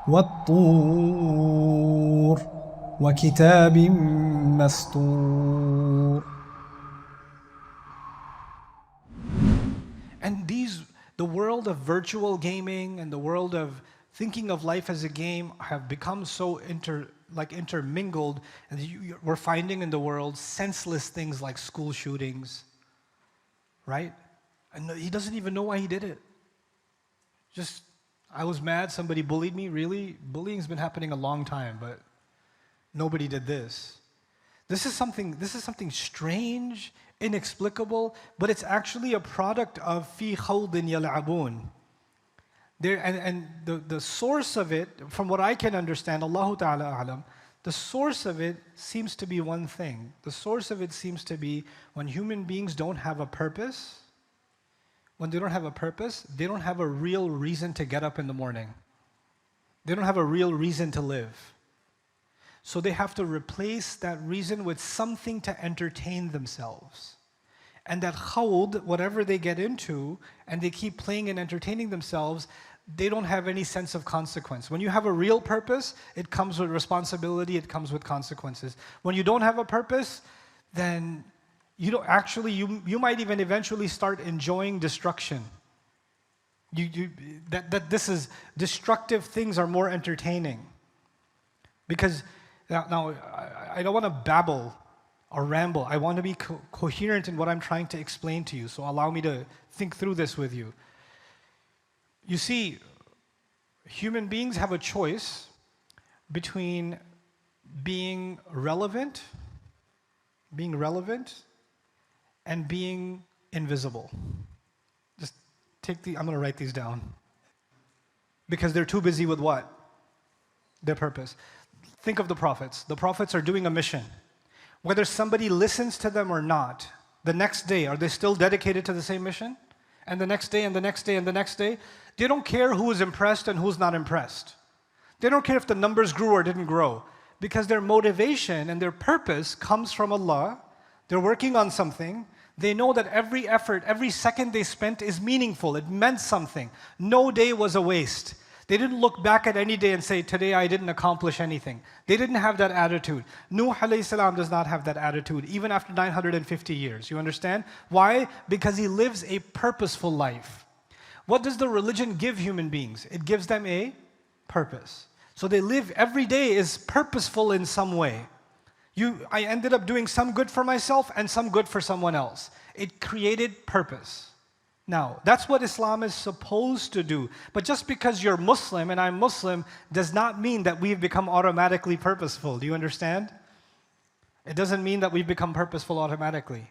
والطور وكتاب مسطور. And the world of virtual gaming and the world of thinking of life as a game have become so intermingled, and we're finding in the world senseless things like school shootings, right? And he doesn't even know why he did it. Just, I was mad, somebody bullied me. Really? Bullying's been happening a long time, but nobody did this. This is something strange, inexplicable, but it's actually a product of fi khawdin yal'abun. And the source of it, from what I can understand, Allahu Ta'ala a'lam, the source of it seems to be one thing. The source of it seems to be when human beings don't have a purpose. When they don't have a purpose, they don't have a real reason to get up in the morning. They don't have a real reason to live. So they have to replace that reason with something to entertain themselves. And that khawd, whatever they get into, and they keep playing and entertaining themselves, they don't have any sense of consequence. When you have a real purpose, it comes with responsibility, it comes with consequences. When you don't have a purpose, then you might even eventually start enjoying destruction. This is destructive things are more entertaining. Because now I don't want to babble or ramble. I want to be coherent in what I'm trying to explain to you. So allow me to think through this with you. You see, human beings have a choice between being relevant and being invisible. Just I'm going to write these down. Because they're too busy with what? Their purpose. Think of the prophets. The prophets are doing a mission. Whether somebody listens to them or not, the next day, are they still dedicated to the same mission? And the next day, and the next day, and the next day? They don't care who is impressed and who's not impressed. They don't care if the numbers grew or didn't grow. Because their motivation and their purpose comes from Allah. They're working on something. They know that every effort, every second they spent is meaningful. It meant something. No day was a waste. They didn't look back at any day and say, today I didn't accomplish anything. They didn't have that attitude. Nuh alayhi salam does not have that attitude, even after 950 years. You understand? Why? Because he lives a purposeful life. What does the religion give human beings? It gives them a purpose. So they live, every day is purposeful in some way. I ended up doing some good for myself and some good for someone else. It created purpose. Now, that's what Islam is supposed to do. But just because you're Muslim and I'm Muslim does not mean that we've become automatically purposeful. Do you understand? It doesn't mean that we've become purposeful automatically.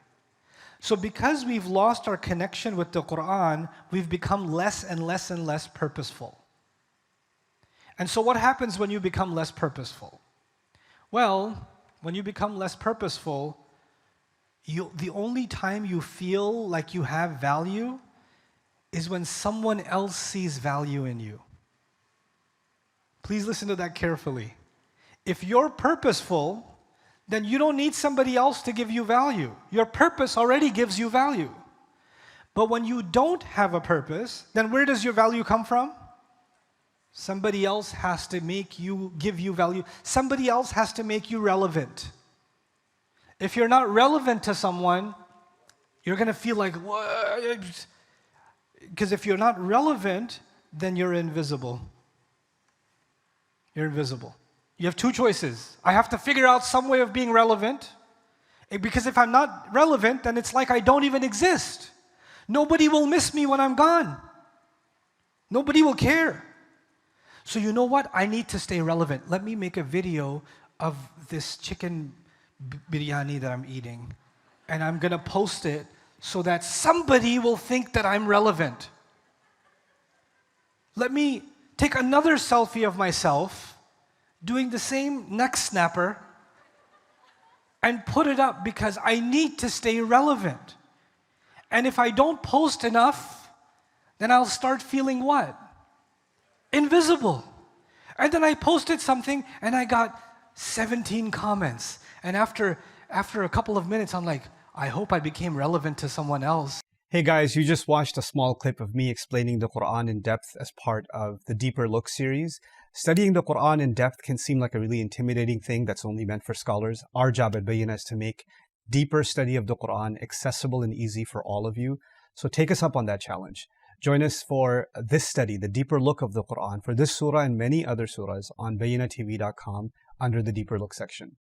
So because we've lost our connection with the Qur'an, we've become less and less and less purposeful. And so what happens when you become less purposeful? Well, when you become less purposeful, the only time you feel like you have value is when someone else sees value in you. Please listen to that carefully. If you're purposeful, then you don't need somebody else to give you value. Your purpose already gives you value. But when you don't have a purpose, then where does your value come from? Somebody else has to give you value. Somebody else has to make you relevant. If you're not relevant to someone, you're going to feel like, what? Because if you're not relevant, then you're invisible. You're invisible. You have two choices. I have to figure out some way of being relevant. Because if I'm not relevant, then it's like I don't even exist. Nobody will miss me when I'm gone. Nobody will care. So you know what? I need to stay relevant. Let me make a video of this chicken biryani that I'm eating. And I'm going to post it so that somebody will think that I'm relevant. Let me take another selfie of myself doing the same neck snapper and put it up because I need to stay relevant. And if I don't post enough, then I'll start feeling what? Invisible. And then I posted something and I got 17 comments. And after a couple of minutes, I'm like, I hope I became relevant to someone else. Hey guys, you just watched a small clip of me explaining the Qur'an in depth as part of the Deeper Look series. Studying the Qur'an in depth can seem like a really intimidating thing that's only meant for scholars. Our job at Bayyinah is to make deeper study of the Qur'an accessible and easy for all of you. So take us up on that challenge. Join us for this study, the Deeper Look of the Qur'an, for this surah and many other surahs on bayyinatv.com under the Deeper Look section.